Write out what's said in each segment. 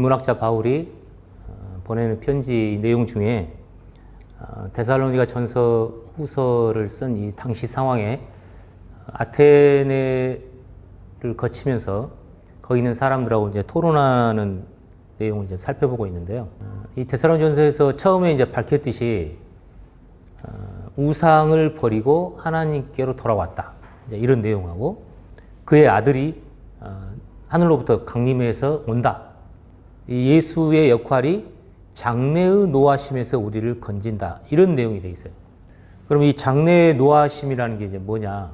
인문학자 바울이 보내는 편지 내용 중에 데살로니가 전서 후서를 쓴 이 당시 상황에 아테네를 거치면서 거기 있는 사람들하고 이제 토론하는 내용을 이제 살펴보고 있는데요. 이 데살로니전서에서 처음에 이제 밝혔듯이 우상을 버리고 하나님께로 돌아왔다. 이제 이런 내용하고 그의 아들이 하늘로부터 강림해서 온다. 이 예수의 역할이 장래의 노하심에서 우리를 건진다. 이런 내용이 되어 있어요. 그럼 이 장래의 노하심이라는 게 이제 뭐냐?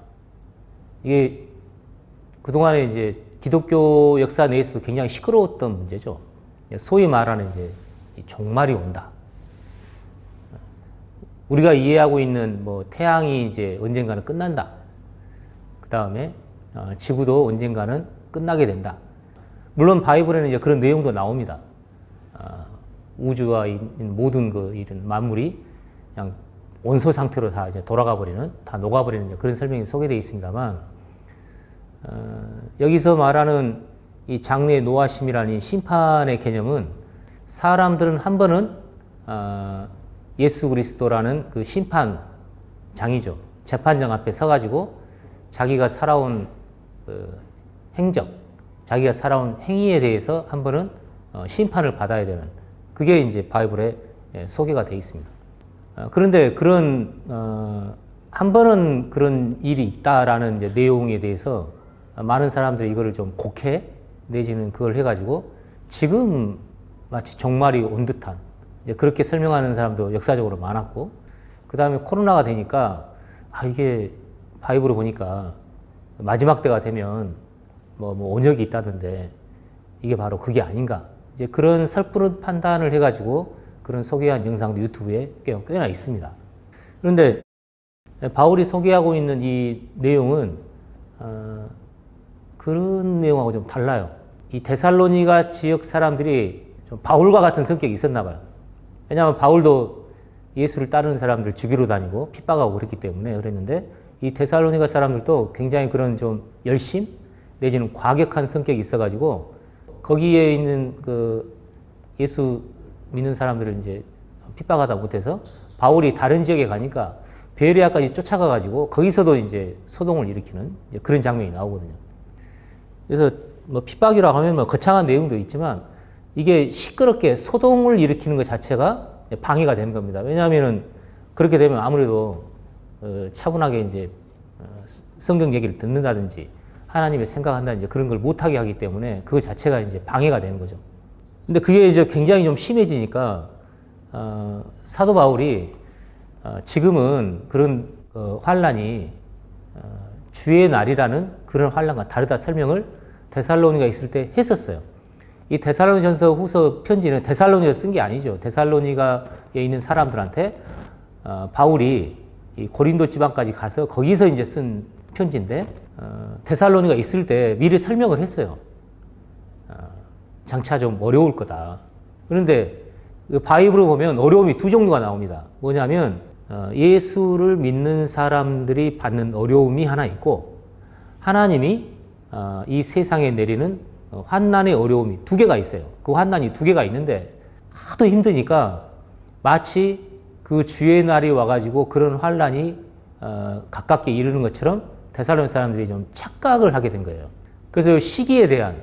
이게 그동안에 이제 기독교 역사 내에서도 굉장히 시끄러웠던 문제죠. 소위 말하는 이제 종말이 온다. 우리가 이해하고 있는 뭐 태양이 이제 언젠가는 끝난다. 그 다음에 지구도 언젠가는 끝나게 된다. 물론 바이블에는 이제 그런 내용도 나옵니다. 우주와 모든 이런 만물이 그냥 원소 상태로 다 이제 돌아가 버리는, 다 녹아버리는 그런 설명이 소개되어 있습니다만, 여기서 말하는 이 장래의 노하심이라는 이 심판의 개념은 사람들은 한 번은 예수 그리스도라는 그 심판장이죠. 재판장 앞에 서가지고 자기가 살아온 행적, 자기가 살아온 행위에 대해서 한 번은 심판을 받아야 되는, 그게 이제 바이블에 소개가 되어 있습니다. 그런데 그런 한 번은 그런 일이 있다라는 이제 내용에 대해서 많은 사람들이 이거를 좀 곡해 내지는 그걸 해가지고 지금 마치 종말이 온 듯한 이제 그렇게 설명하는 사람도 역사적으로 많았고, 그 다음에 코로나가 되니까 이게 바이블을 보니까 마지막 때가 되면 뭐 온역이 있다던데 이게 바로 그게 아닌가, 이제 그런 섣부른 판단을 해가지고 그런 소개한 영상도 유튜브에 꽤나 있습니다. 그런데 바울이 소개하고 있는 이 내용은 그런 내용하고 좀 달라요. 이 데살로니가 지역 사람들이 좀 바울과 같은 성격이 있었나 봐요. 왜냐하면 바울도 예수를 따르는 사람들 죽이러 다니고 핍박하고 그랬기 때문에 그랬는데, 이 데살로니가 사람들도 굉장히 그런 좀 열심 내지는 과격한 성격이 있어가지고 거기에 있는 그 예수 믿는 사람들을 이제 핍박하다 못해서 바울이 다른 지역에 가니까 베레아까지 쫓아가가지고 거기서도 이제 소동을 일으키는 이제 그런 장면이 나오거든요. 그래서 뭐 핍박이라고 하면 뭐 거창한 내용도 있지만 이게 시끄럽게 소동을 일으키는 것 자체가 방해가 되는 겁니다. 왜냐하면은 그렇게 되면 아무래도 차분하게 이제 성경 얘기를 듣는다든지 하나님의 생각한다든지 그런 걸 못하게 하기 때문에 그거 자체가 이제 방해가 되는 거죠. 근데 그게 이제 굉장히 좀 심해지니까 사도 바울이 지금은 그런 환란이 주의 날이라는 그런 환란과 다르다 설명을 데살로니가 있을 때 했었어요. 이 데살로니전서 후서 편지는 데살로니가 쓴 게 아니죠. 데살로니가에 있는 사람들한테 바울이 이 고린도 지방까지 가서 거기서 이제 쓴 편지인데, 데살로니가 있을 때 미리 설명을 했어요. 장차 좀 어려울 거다. 그런데 바이블을 보면 어려움이 두 종류가 나옵니다. 뭐냐면 예수를 믿는 사람들이 받는 어려움이 하나 있고, 하나님이 이 세상에 내리는 환난의 어려움이 두 개가 있어요. 그 환난이 두 개가 있는데 하도 힘드니까 마치 그 주의 날이 와가지고 그런 환난이 가깝게 이르는 것처럼 데살로니 사람들이 좀 착각을 하게 된 거예요. 그래서 시기에 대한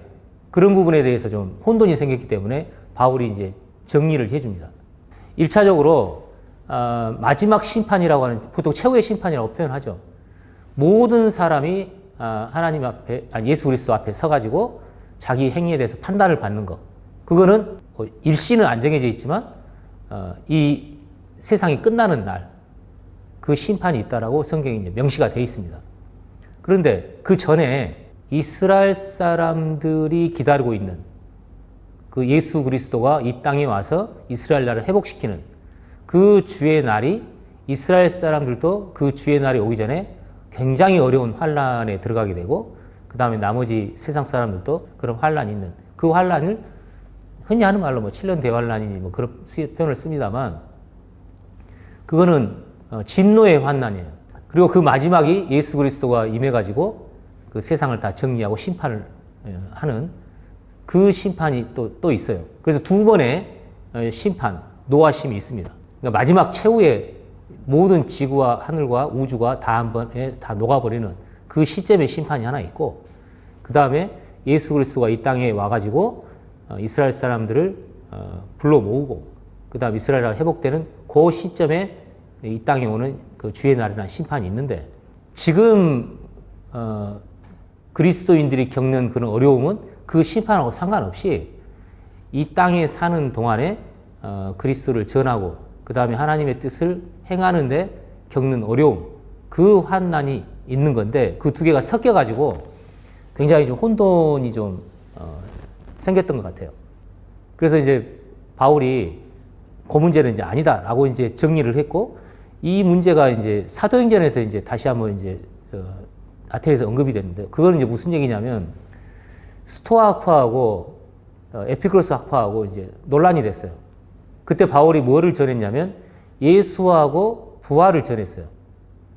그런 부분에 대해서 좀 혼돈이 생겼기 때문에 바울이 이제 정리를 해줍니다. 1차적으로 마지막 심판이라고 하는, 보통 최후의 심판이라고 표현하죠. 모든 사람이 하나님 앞에, 예수 그리스도 앞에 서가지고 자기 행위에 대해서 판단을 받는 것. 그거는 일시는 안 정해져 있지만 이 세상이 끝나는 날 그 심판이 있다라고 성경에 이제 명시가 되어 있습니다. 그런데 그 전에 이스라엘 사람들이 기다리고 있는 그 예수 그리스도가 이 땅에 와서 이스라엘 나라를 회복시키는 그 주의 날이, 이스라엘 사람들도 그 주의 날이 오기 전에 굉장히 어려운 환란에 들어가게 되고, 그 다음에 나머지 세상 사람들도 그런 환란이 있는, 그 환란을 흔히 하는 말로 뭐 7년 대환란이니 뭐 그런 표현을 씁니다만, 그거는 진노의 환난이에요. 그리고 그 마지막이 예수 그리스도가 임해가지고 그 세상을 다 정리하고 심판을 하는 그 심판이 또 있어요. 그래서 두 번의 심판, 노아심이 있습니다. 그러니까 마지막 최후의 모든 지구와 하늘과 우주가 다 한 번에 다 녹아버리는 그 시점의 심판이 하나 있고, 그 다음에 예수 그리스도가 이 땅에 와가지고 이스라엘 사람들을 불러 모으고, 그 다음 이스라엘 나라가 회복되는 그 시점에 이 땅에 오는 그 주의 날이라는 심판이 있는데, 지금 그리스도인들이 겪는 그런 어려움은 그 심판하고 상관없이 이 땅에 사는 동안에 그리스도를 전하고 그 다음에 하나님의 뜻을 행하는데 겪는 어려움, 그 환난이 있는 건데, 그 두 개가 섞여가지고 굉장히 좀 혼돈이 좀 생겼던 것 같아요. 그래서 이제 바울이 그 문제는 이제 아니다라고 이제 정리를 했고, 이 문제가 이제 사도행전에서 이제 다시 한번 이제 아테네에서 언급이 됐는데, 그거는 이제 무슨 얘기냐면 스토아 학파하고 에피크로스 학파하고 이제 논란이 됐어요. 그때 바울이 뭐를 전했냐면 예수하고 부활을 전했어요.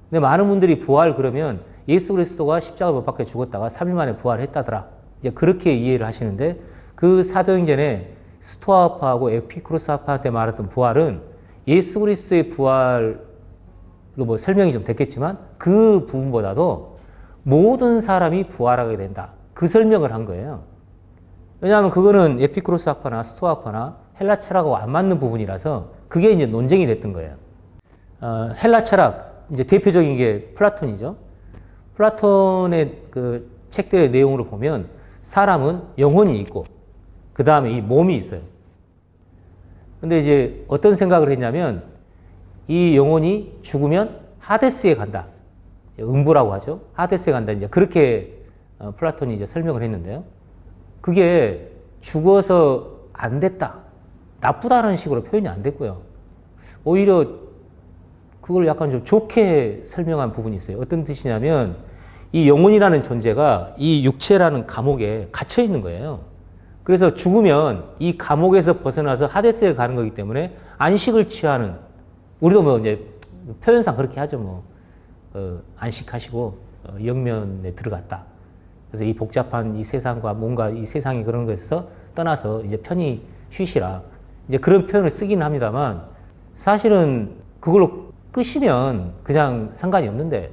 근데 많은 분들이 부활 그러면 예수 그리스도가 십자가 못 박혀 죽었다가 3일 만에 부활했다더라, 이제 그렇게 이해를 하시는데, 그 사도행전에 스토아파하고 에피크로스파한테 말했던 부활은 예수 그리스도의 부활로 뭐 설명이 좀 됐겠지만 그 부분보다도 모든 사람이 부활하게 된다, 그 설명을 한 거예요. 왜냐하면 그거는 에피크로스학파나 스토아파나 헬라 철학하고 안 맞는 부분이라서 그게 이제 논쟁이 됐던 거예요. 헬라 철학 이제 대표적인 게 플라톤이죠. 플라톤의 그 책들의 내용으로 보면 사람은 영혼이 있고 그 다음에 이 몸이 있어요. 근데 이제 어떤 생각을 했냐면 이 영혼이 죽으면 하데스에 간다, 음부라고 하죠. 하데스에 간다, 이제 그렇게 플라톤이 이제 설명을 했는데요. 그게 죽어서 안 됐다, 나쁘다는 식으로 표현이 안 됐고요. 오히려 그걸 약간 좀 좋게 설명한 부분이 있어요. 어떤 뜻이냐면 이 영혼이라는 존재가 이 육체라는 감옥에 갇혀 있는 거예요. 그래서 죽으면 이 감옥에서 벗어나서 하데스에 가는 거기 때문에 안식을 취하는, 우리도 뭐 이제 표현상 그렇게 하죠. 뭐 안식하시고 영면에 들어갔다. 그래서 이 복잡한 이 세상과 뭔가 이 세상이 그런 것에서 떠나서 이제 편히 쉬시라, 이제 그런 표현을 쓰기는 합니다만, 사실은 그걸로 끝이면 그냥 상관이 없는데,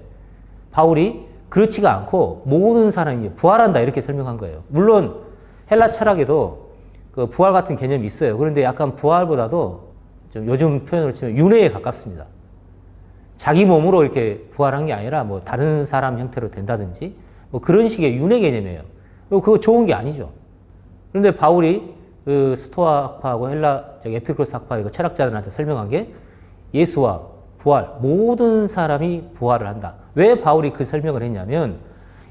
바울이 그렇지가 않고 모든 사람이 부활한다 이렇게 설명한 거예요. 물론 헬라 철학에도 그 부활 같은 개념이 있어요. 그런데 약간 부활보다도 좀 요즘 표현으로 치면 윤회에 가깝습니다. 자기 몸으로 이렇게 부활한 게 아니라 뭐 다른 사람 형태로 된다든지 뭐 그런 식의 윤회 개념이에요. 그거 좋은 게 아니죠. 그런데 바울이 그 스토아 학파하고 에피크로스 학파 이거 철학자들한테 설명한 게 예수와 부활, 모든 사람이 부활을 한다. 왜 바울이 그 설명을 했냐면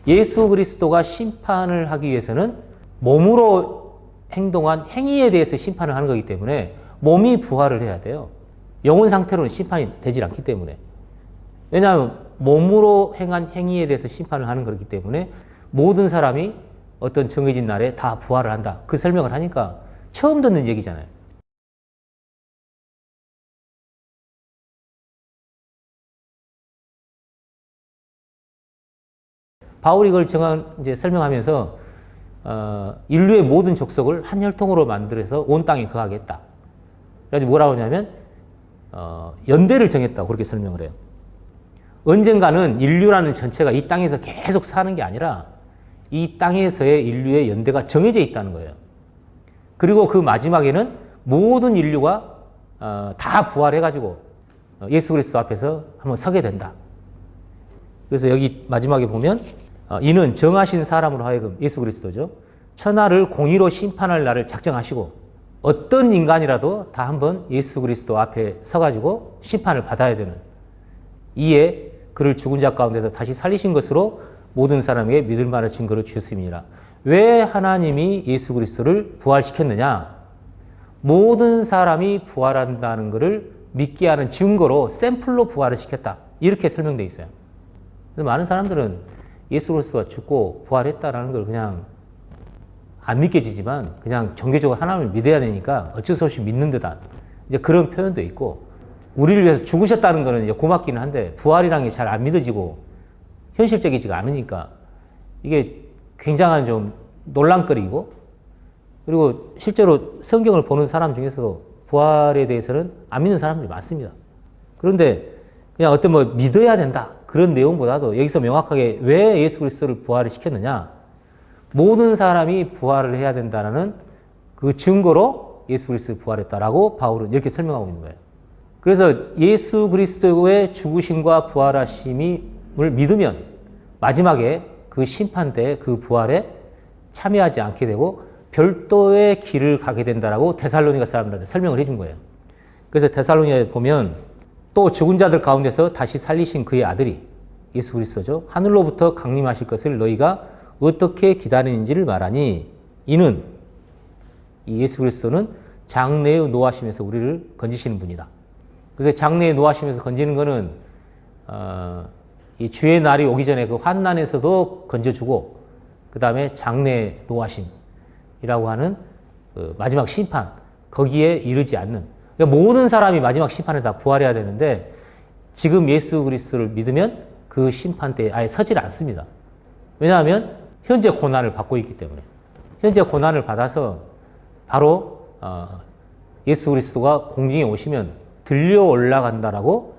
예수 그리스도가 심판을 하기 위해서는 몸으로 행동한 행위에 대해서 심판을 하는 거기 때문에 몸이 부활을 해야 돼요. 영혼 상태로는 심판이 되질 않기 때문에. 왜냐하면 몸으로 행한 행위에 대해서 심판을 하는 거기 때문에 모든 사람이 어떤 정해진 날에 다 부활을 한다, 그 설명을 하니까 처음 듣는 얘기잖아요. 바울이 이걸 이제 설명하면서 인류의 모든 족속을 한 혈통으로 만들어서 온 땅에 거하겠다. 그래서 뭐라고 하냐면 연대를 정했다고 그렇게 설명을 해요. 언젠가는 인류라는 전체가 이 땅에서 계속 사는 게 아니라 이 땅에서의 인류의 연대가 정해져 있다는 거예요. 그리고 그 마지막에는 모든 인류가 다 부활해가지고 예수 그리스도 앞에서 한번 서게 된다. 그래서 여기 마지막에 보면 이는 정하신 사람으로 하여금, 예수 그리스도죠, 천하를 공의로 심판할 날을 작정하시고 어떤 인간이라도 다 한번 예수 그리스도 앞에 서가지고 심판을 받아야 되는, 이에 그를 죽은 자 가운데서 다시 살리신 것으로 모든 사람에게 믿을 만한 증거를 주셨음이니라. 왜 하나님이 예수 그리스도를 부활시켰느냐? 모든 사람이 부활한다는 것을 믿게 하는 증거로, 샘플로 부활을 시켰다, 이렇게 설명되어 있어요. 많은 사람들은 예수 그리스도가 죽고 부활했다라는 걸 그냥 안 믿겨지지만 그냥 종교적으로 하나님을 믿어야 되니까 어쩔 수 없이 믿는 듯한 이제 그런 표현도 있고, 우리를 위해서 죽으셨다는 거는 이제 고맙기는 한데 부활이라는 게 잘 안 믿어지고 현실적이지가 않으니까 이게 굉장한 좀 논란거리고, 그리고 실제로 성경을 보는 사람 중에서도 부활에 대해서는 안 믿는 사람들이 많습니다. 그런데 그냥 어떤 뭐 믿어야 된다 그런 내용보다도 여기서 명확하게 왜 예수 그리스도를 부활을 시켰느냐, 모든 사람이 부활을 해야 된다는 그 증거로 예수 그리스도가 부활했다라고 바울은 이렇게 설명하고 있는 거예요. 그래서 예수 그리스도의 죽으심과 부활하심을 믿으면 마지막에 그 심판대 그 부활에 참여하지 않게 되고 별도의 길을 가게 된다라고 데살로니가 사람들한테 설명을 해준 거예요. 그래서 데살로니가에 보면 또 죽은 자들 가운데서 다시 살리신 그의 아들이 예수 그리스도죠. 하늘로부터 강림하실 것을 너희가 어떻게 기다리는지를 말하니, 이는 이 예수 그리스도는 장래의 노하심에서 우리를 건지시는 분이다. 그래서 장래의 노하심에서 건지는 거는 이 주의 날이 오기 전에 그 환난에서도 건져주고, 그 다음에 장래 노하심이라고 하는 그 마지막 심판, 거기에 이르지 않는, 그러니까 모든 사람이 마지막 심판에 다 부활해야 되는데 지금 예수 그리스도를 믿으면 그 심판대에 아예 서질 않습니다. 왜냐하면 현재 고난을 받고 있기 때문에. 현재 고난을 받아서 바로 예수 그리스도가 공중에 오시면 들려 올라간다라고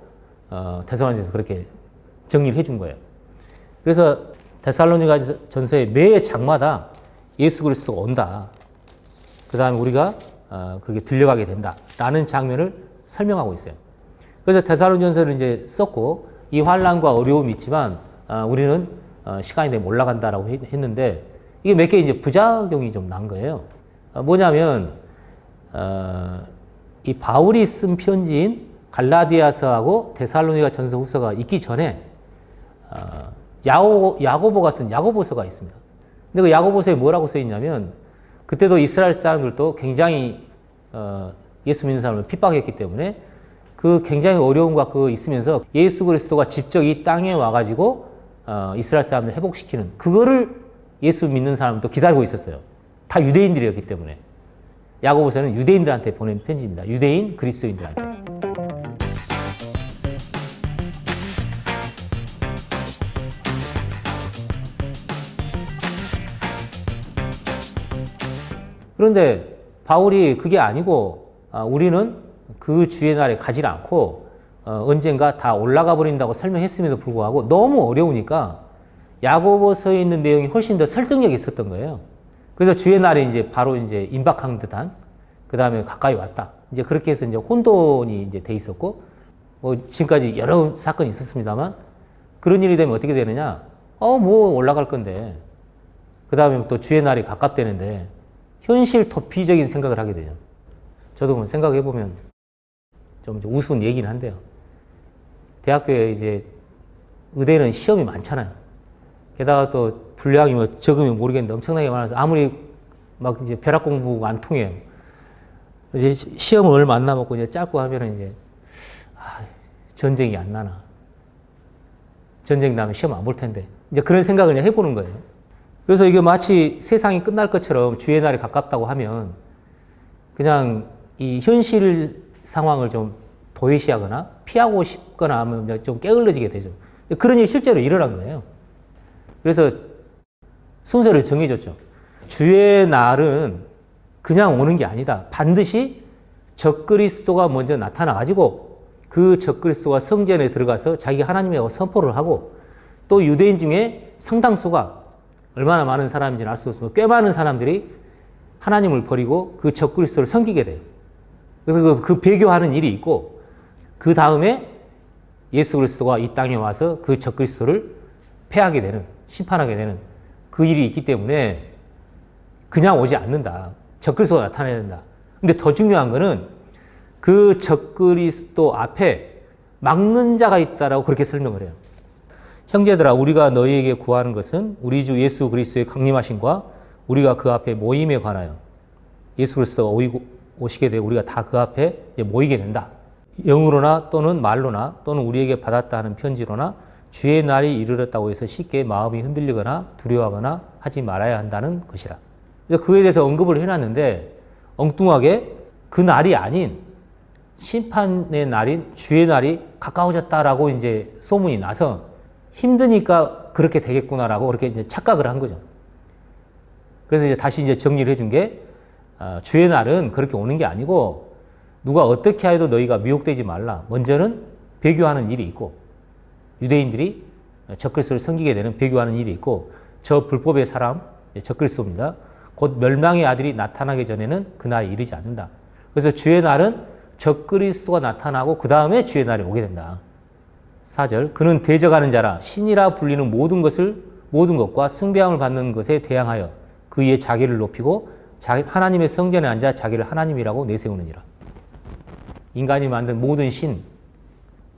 데살로니가서 그렇게 정리를 해준 거예요. 그래서 데살로니가 전서의 매 장마다 예수 그리스도가 온다. 그 다음에 우리가 그렇게 들려가게 된다라는 장면을 설명하고 있어요. 그래서 데살로니가서를 이제 썼고, 이 환난과 어려움이 있지만 우리는 시간이 되면 올라간다라고 했는데, 이게 몇 개 이제 부작용이 좀 난 거예요. 뭐냐면 이 바울이 쓴 편지인 갈라디아서하고 데살로니가 전서 후서가 있기 전에 야고보가 쓴 야고보서가 있습니다. 근데 그 야고보서에 뭐라고 써 있냐면, 그때도 이스라엘 사람들도 굉장히 예수 믿는 사람을 핍박했기 때문에 그 굉장히 어려움과 그 있으면서 예수 그리스도가 직접 이 땅에 와가지고 이스라엘 사람을 회복시키는 그거를 예수 믿는 사람도 기다리고 있었어요. 다 유대인들이었기 때문에. 야고보서는 유대인들한테 보낸 편지입니다. 유대인 그리스도인들한테. 그런데 바울이 그게 아니고 우리는 그 주의 날에 가지 않고 언젠가 다 올라가 버린다고 설명했음에도 불구하고 너무 어려우니까 야고보서에 있는 내용이 훨씬 더 설득력이 있었던 거예요. 그래서 주의 날에 이제 바로 이제 임박한 듯한, 그 다음에 가까이 왔다. 이제 그렇게 해서 이제 혼돈이 이제 돼 있었고, 뭐 지금까지 여러 사건이 있었습니다만, 그런 일이 되면 어떻게 되느냐? 뭐 올라갈 건데. 그 다음에 또 주의 날이 가깝다는데 현실 도피적인 생각을 하게 되죠. 저도 생각해 보면 좀 우스운 얘기는 한데요. 대학교에 이제 의대는 시험이 많잖아요. 게다가 또 분량이 뭐 적으면 모르겠는데 엄청나게 많아서 아무리 막 이제 벼락 공부가 안 통해요. 이제 시험을 얼마 안 남았고 이제 짧고 하면은 이제 전쟁이 안 나나. 전쟁 나면 시험 안 볼 텐데. 이제 그런 생각을 그냥 해보는 거예요. 그래서 이게 마치 세상이 끝날 것처럼 주의 날이 가깝다고 하면 그냥 이 현실 상황을 좀 도외시하거나 피하고 싶거나 하면 좀 게을러지게 되죠. 그런 일이 실제로 일어난 거예요. 그래서 순서를 정해줬죠. 주의 날은 그냥 오는 게 아니다. 반드시 적그리스도가 먼저 나타나가지고 그 적그리스도가 성전에 들어가서 자기 하나님이라고 선포를 하고, 또 유대인 중에 상당수가 얼마나 많은 사람인지는 알 수 없지만 꽤 많은 사람들이 하나님을 버리고 그 적그리스도를 섬기게 돼요. 그래서 그 배교하는 일이 있고, 그 다음에 예수 그리스도가 이 땅에 와서 그 적그리스도를 패하게 되는, 심판하게 되는 그 일이 있기 때문에 그냥 오지 않는다. 적그리스도가 나타나야 된다. 근데 더 중요한 거는 그 적그리스도 앞에 막는 자가 있다라고 그렇게 설명을 해요. 형제들아, 우리가 너희에게 구하는 것은 우리 주 예수 그리스도의 강림하심과 우리가 그 앞에 모임에 관하여, 예수 그리스도가 오시게 되고 우리가 다 그 앞에 모이게 된다. 영으로나 또는 말로나 또는 우리에게 받았다 하는 편지로나 주의 날이 이르렀다고 해서 쉽게 마음이 흔들리거나 두려워하거나 하지 말아야 한다는 것이라. 그에 대해서 언급을 해놨는데 엉뚱하게 그 날이 아닌 심판의 날인 주의 날이 가까워졌다라고 이제 소문이 나서 힘드니까 그렇게 되겠구나라고 그렇게 이제 착각을 한 거죠. 그래서 이제 다시 이제 정리를 해준 게 주의 날은 그렇게 오는 게 아니고 누가 어떻게 하여도 너희가 미혹되지 말라. 먼저는 배교하는 일이 있고 유대인들이 적그리스도를 섬기게 되는 배교하는 일이 있고 저 불법의 사람 적그리스도입니다. 곧 멸망의 아들이 나타나기 전에는 그날이 이르지 않는다. 그래서 주의 날은 적그리스도가 나타나고 그 다음에 주의 날이 오게 된다. 4절 그는 대적하는 자라 신이라 불리는 모든 것과 숭배함을 받는 것에 대항하여 그 위에 자기를 높이고 하나님의 성전에 앉아 자기를 하나님이라고 내세우느니라. 인간이 만든 모든 신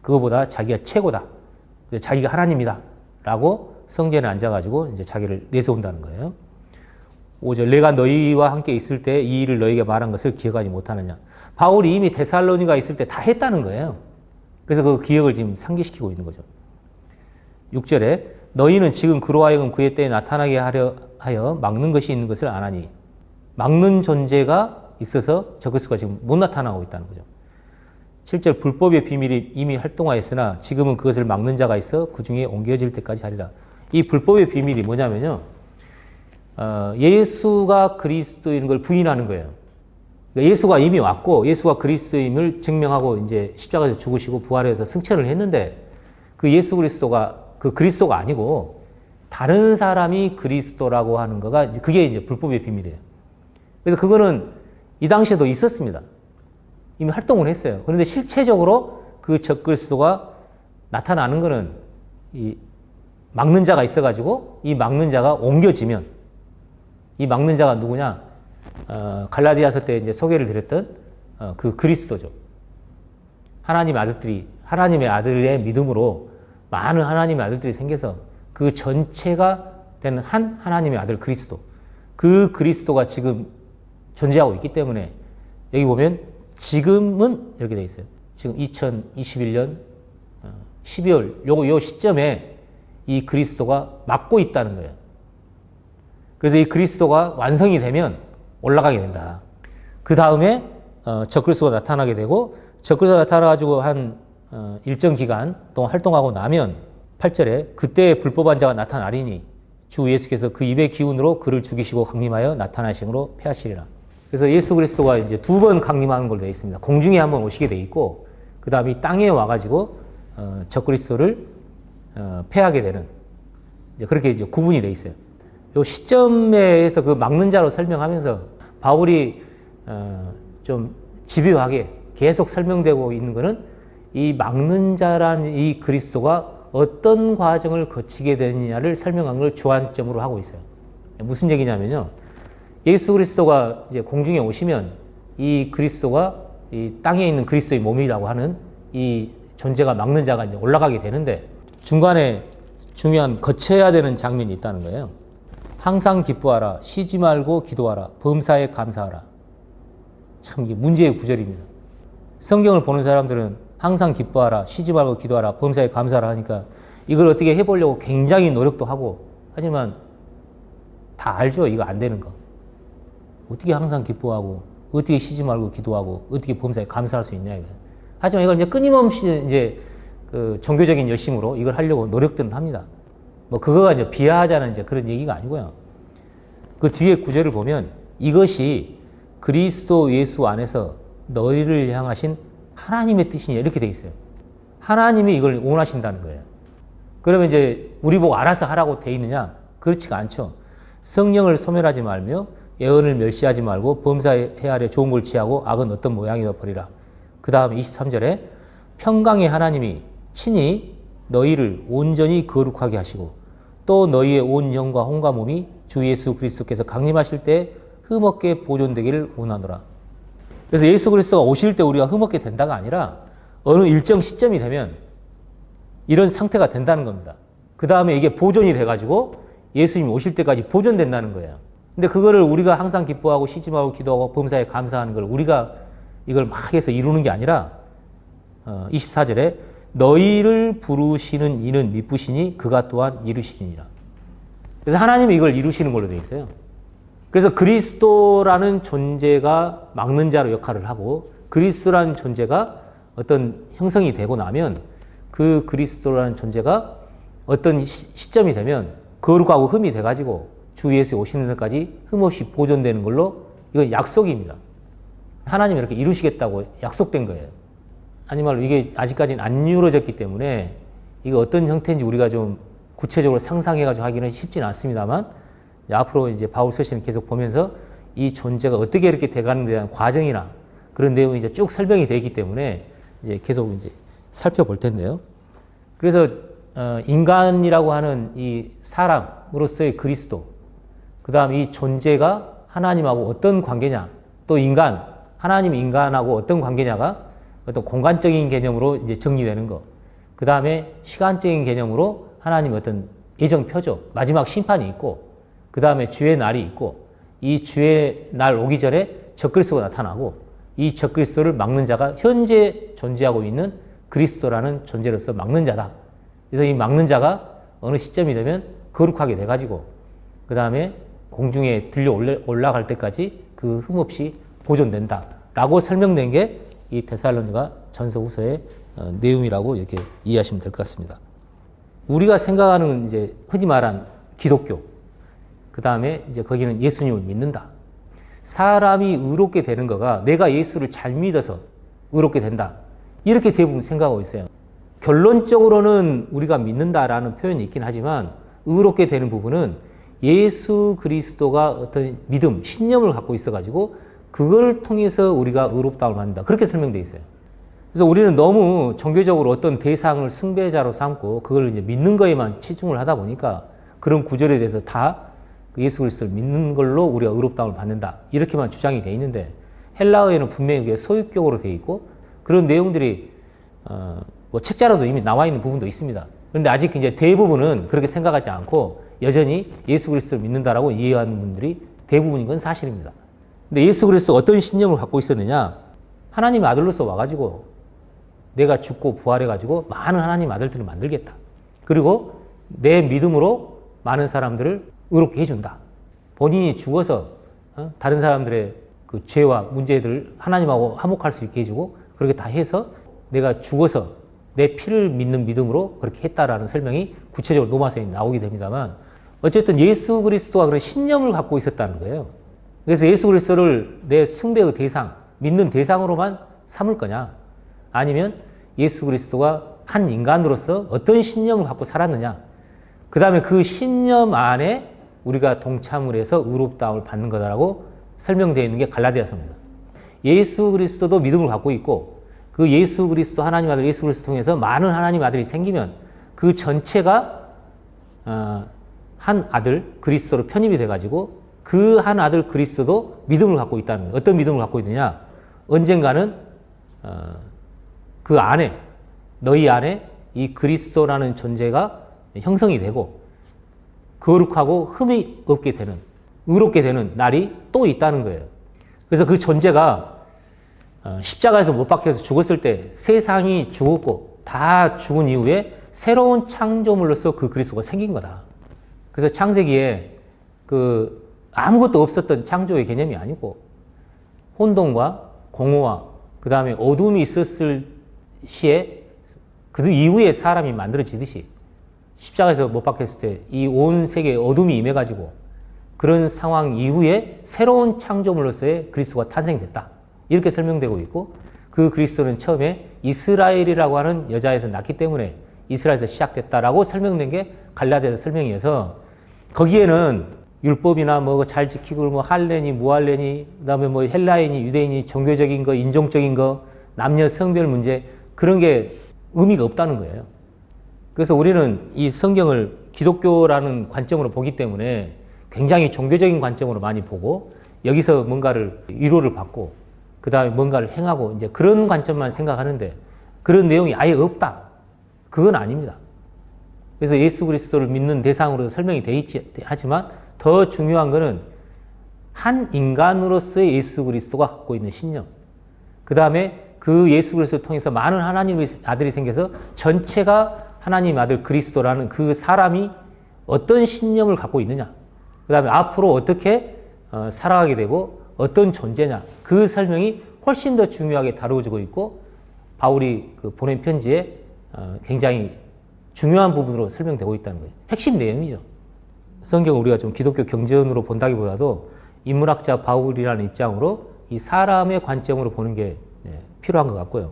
그거보다 자기가 최고다. 자기가 하나님이다. 라고 성전에 앉아가지고 이제 자기를 내세운다는 거예요. 5절 내가 너희와 함께 있을 때 이 일을 너희에게 말한 것을 기억하지 못하느냐. 바울이 이미 데살로니가 있을 때 다 했다는 거예요. 그래서 그 기억을 지금 상기시키고 있는 거죠. 6절에 너희는 지금 그로 하여금 그의 때에 나타나게 하여 막는 것이 있는 것을 아나니 막는 존재가 있어서 적그리스도가 지금 못 나타나고 있다는 거죠. 7절 불법의 비밀이 이미 활동하였으나 지금은 그것을 막는 자가 있어 그 중에 옮겨질 때까지 하리라. 이 불법의 비밀이 뭐냐면요. 예수가 그리스도인 걸 부인하는 거예요. 그러니까 예수가 이미 왔고 예수가 그리스도임을 증명하고 이제 십자가에서 죽으시고 부활해서 승천을 했는데 그 예수 그리스도가 그 그리스도가 아니고 다른 사람이 그리스도라고 하는 거가 그게 이제 불법의 비밀이에요. 그래서 그거는 이 당시에도 있었습니다. 이미 활동을 했어요. 그런데 실체적으로 그 적그리스도가 나타나는 거는 이 막는 자가 있어가지고 이 막는 자가 옮겨지면 이 막는 자가 누구냐? 갈라디아서 때 이제 소개를 드렸던 그 그리스도죠. 하나님의 아들의 믿음으로 많은 하나님의 아들들이 생겨서 그 전체가 되는 한 하나님의 아들 그리스도. 그 그리스도가 지금 존재하고 있기 때문에 여기 보면 지금은 이렇게 돼 있어요. 지금 2021년 12월 요 시점에 이 그리스도가 막고 있다는 거예요. 그래서 이 그리스도가 완성이 되면 올라가게 된다. 그 다음에 적그리스도가 나타나게 되고 적그리스도가 나타나가지고 한 일정 기간 동안 활동하고 나면 8절에 그때 불법한 자가 나타나리니 주 예수께서 그 입의 기운으로 그를 죽이시고 강림하여 나타나심으로 패하시리라. 그래서 예수 그리스도가 이제 2번 강림하는 걸로 되어 있습니다. 공중에 한번 오시게 되어 있고 그 다음에 이 땅에 와가지고 적그리스도를 패하게 되는 이제 그렇게 이제 구분이 되어 있어요. 이 시점에서 그 막는 자로 설명하면서 바울이 좀 집요하게 계속 설명되고 있는 것은 이 막는 자란 이 그리스도가 어떤 과정을 거치게 되느냐를 설명한 걸 주안점으로 하고 있어요. 무슨 얘기냐면요. 예수 그리스도가 이제 공중에 오시면 이 그리스도가 이 땅에 있는 그리스도의 몸이라고 하는 이 존재가 막는 자가 이제 올라가게 되는데 중간에 중요한 거쳐야 되는 장면이 있다는 거예요. 항상 기뻐하라, 쉬지 말고 기도하라, 범사에 감사하라. 참 이게 문제의 구절입니다. 성경을 보는 사람들은 항상 기뻐하라, 쉬지 말고 기도하라, 범사에 감사하라 하니까 이걸 어떻게 해보려고 굉장히 노력도 하고 하지만 다 알죠. 이거 안 되는 거. 어떻게 항상 기뻐하고 어떻게 쉬지 말고 기도하고 어떻게 범사에 감사할 수 있냐 이거. 하지만 이걸 이제 끊임없이 이제 그 종교적인 열심으로 이걸 하려고 노력들은 합니다. 뭐 그거가 이제 비하하자는 이제 그런 얘기가 아니고요. 그 뒤에 구절을 보면 이것이 그리스도 예수 안에서 너희를 향하신 하나님의 뜻이냐 이렇게 돼 있어요. 하나님이 이걸 원하신다는 거예요. 그러면 이제 우리 보고 알아서 하라고 돼 있느냐? 그렇지가 않죠. 성령을 소멸하지 말며 예언을 멸시하지 말고 범사의 해 아래 좋은 걸 취하고 악은 어떤 모양이나 버리라. 그 다음에 23절에 평강의 하나님이 친히 너희를 온전히 거룩하게 하시고 또 너희의 온 영과 혼과 몸이 주 예수 그리스도께서 강림하실 때 흠없게 보존되기를 원하노라. 그래서 예수 그리스도가 오실 때 우리가 흠없게 된다가 아니라 어느 일정 시점이 되면 이런 상태가 된다는 겁니다. 그 다음에 이게 보존이 돼가지고 예수님이 오실 때까지 보존된다는 거예요. 근데 그거를 우리가 항상 기뻐하고 쉬지 말고 기도하고 범사에 감사하는 걸 우리가 이걸 막 해서 이루는 게 아니라 24절에 너희를 부르시는 이는 미쁘시니 그가 또한 이루시니라. 그래서 하나님이 이걸 이루시는 걸로 되어 있어요. 그래서 그리스도라는 존재가 막는 자로 역할을 하고 그리스도라는 존재가 어떤 형성이 되고 나면 그 그리스도라는 존재가 어떤 시점이 되면 거룩하고 흠이 돼가지고 주 예수에 오시는 날까지 흠없이 보존되는 걸로 이건 약속입니다. 하나님이 이렇게 이루시겠다고 약속된 거예요. 아니 말로 이게 아직까지는 안 이루어졌기 때문에 이거 어떤 형태인지 우리가 좀 구체적으로 상상해가지고 하기는 쉽지는 않습니다만, 앞으로 이제 바울 서신을 계속 보면서 이 존재가 어떻게 이렇게 돼가는 데 대한 과정이나 그런 내용이 이제 쭉 설명이 되기 때문에 이제 계속 이제 살펴볼 텐데요. 그래서 인간이라고 하는 이 사람으로서의 그리스도, 그 다음 이 존재가 하나님하고 어떤 관계냐, 또 인간, 하나님 인간하고 어떤 관계냐가 어떤 공간적인 개념으로 이제 정리되는 거, 그 다음에 시간적인 개념으로 하나님 어떤 예정 표적, 마지막 심판이 있고, 그 다음에 주의 날이 있고, 이 주의 날 오기 전에 적그리스도가 나타나고, 이 적그리스도를 막는 자가 현재 존재하고 있는 그리스도라는 존재로서 막는 자다. 그래서 이 막는 자가 어느 시점이 되면 거룩하게 돼가지고 그 다음에 공중에 들려 올라갈 때까지 그 흠없이 보존된다 라고 설명된 게 이 데살로니가 전서 후서의 내용이라고 이렇게 이해하시면 될 것 같습니다. 우리가 생각하는 이제 흔히 말한 기독교, 그 다음에 이제 거기는 예수님을 믿는다. 사람이 의롭게 되는 거가 내가 예수를 잘 믿어서 의롭게 된다. 이렇게 대부분 생각하고 있어요. 결론적으로는 우리가 믿는다라는 표현이 있긴 하지만 의롭게 되는 부분은 예수 그리스도가 어떤 믿음, 신념을 갖고 있어가지고 그걸 통해서 우리가 의롭다움을 받는다. 그렇게 설명되어 있어요. 그래서 우리는 너무 종교적으로 어떤 대상을 숭배자로 삼고 그걸 이제 믿는 거에만 치중을 하다 보니까 그런 구절에 대해서 다 예수 그리스도를 믿는 걸로 우리가 의롭다움을 받는다. 이렇게만 주장이 되어 있는데 헬라어에는 분명히 그게 소유격으로 되어 있고 그런 내용들이 뭐 책자로도 이미 나와 있는 부분도 있습니다. 그런데 아직 이제 대부분은 그렇게 생각하지 않고 여전히 예수 그리스도를 믿는다라고 이해하는 분들이 대부분인 건 사실입니다. 근데 예수 그리스도가 어떤 신념을 갖고 있었느냐? 하나님의 아들로서 와가지고 내가 죽고 부활해가지고 많은 하나님 아들들을 만들겠다. 그리고 내 믿음으로 많은 사람들을 의롭게 해준다. 본인이 죽어서 다른 사람들의 그 죄와 문제들을 하나님하고 화목할 수 있게 해주고 그렇게 다 해서 내가 죽어서 내 피를 믿는 믿음으로 그렇게 했다라는 설명이 구체적으로 로마서에 나오게 됩니다만 어쨌든 예수 그리스도가 그런 신념을 갖고 있었다는 거예요. 그래서 예수 그리스도를 내 숭배의 대상, 믿는 대상으로만 삼을 거냐? 아니면 예수 그리스도가 한 인간으로서 어떤 신념을 갖고 살았느냐? 그 다음에 그 신념 안에 우리가 동참을 해서 의롭다움을 받는 거다라고 설명되어 있는 게 갈라디아서입니다. 예수 그리스도도 믿음을 갖고 있고 그 예수 그리스도 하나님 아들 예수 그리스도 통해서 많은 하나님 아들이 생기면 그 전체가 한 아들 그리스도로 편입이 돼가지고 그 한 아들 그리스도도 믿음을 갖고 있다는 거예요. 어떤 믿음을 갖고 있느냐? 언젠가는 그 안에 너희 안에 이 그리스도라는 존재가 형성이 되고 거룩하고 흠이 없게 되는 의롭게 되는 날이 또 있다는 거예요. 그래서 그 존재가 십자가에서 못 박혀서 죽었을 때 세상이 죽었고 다 죽은 이후에 새로운 창조물로서 그 그리스도가 생긴 거다. 그래서 창세기에 그 아무것도 없었던 창조의 개념이 아니고 혼돈과 공허와 그 다음에 어둠이 있었을 시에 그 이후에 사람이 만들어지듯이 십자가에서 못 박혔을 때 이 온 세계에 어둠이 임해가지고 그런 상황 이후에 새로운 창조물로서의 그리스도가 탄생됐다. 이렇게 설명되고 있고 그 그리스도는 처음에 이스라엘이라고 하는 여자에서 낳기 때문에 이스라엘에서 시작됐다라고 설명된 게 갈라디아서 설명이어서 거기에는 율법이나 뭐 잘 지키고 뭐 할례니 무할례니 그다음에 뭐 헬라인이 유대인이 종교적인 거 인종적인 거 남녀 성별 문제 그런 게 의미가 없다는 거예요. 그래서 우리는 이 성경을 기독교라는 관점으로 보기 때문에 굉장히 종교적인 관점으로 많이 보고 여기서 뭔가를 위로를 받고 그 다음에 뭔가를 행하고 이제 그런 관점만 생각하는데 그런 내용이 아예 없다. 그건 아닙니다. 그래서 예수 그리스도를 믿는 대상으로도 설명이 되어 있지 하지만 더 중요한 것은 한 인간으로서의 예수 그리스도가 갖고 있는 신념. 그 다음에 그 예수 그리스도를 통해서 많은 하나님의 아들이 생겨서 전체가 하나님 아들 그리스도라는 그 사람이 어떤 신념을 갖고 있느냐. 그 다음에 앞으로 어떻게 살아가게 되고 어떤 존재냐. 그 설명이 훨씬 더 중요하게 다루어지고 있고 바울이 그 보낸 편지에 굉장히 중요한 부분으로 설명되고 있다는 거예요. 핵심 내용이죠. 성경을 우리가 좀 기독교 경전으로 본다기보다도 인문학자 바울이라는 입장으로 이 사람의 관점으로 보는 게 필요한 것 같고요.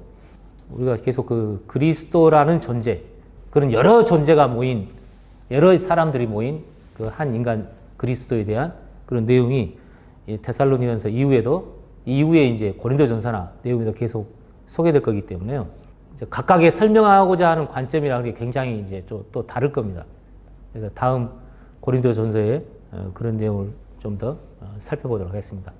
우리가 계속 그 그리스도라는 존재, 그런 여러 존재가 모인, 여러 사람들이 모인 그 한 인간 그리스도에 대한 그런 내용이 데살로니가서 이후에 이제 고린도전서나 내용에도 계속 소개될 거기 때문에요. 각각의 설명하고자 하는 관점이라는 게 굉장히 이제 또 다를 겁니다. 그래서 다음 고린도전서에 그런 내용을 좀 더 살펴보도록 하겠습니다.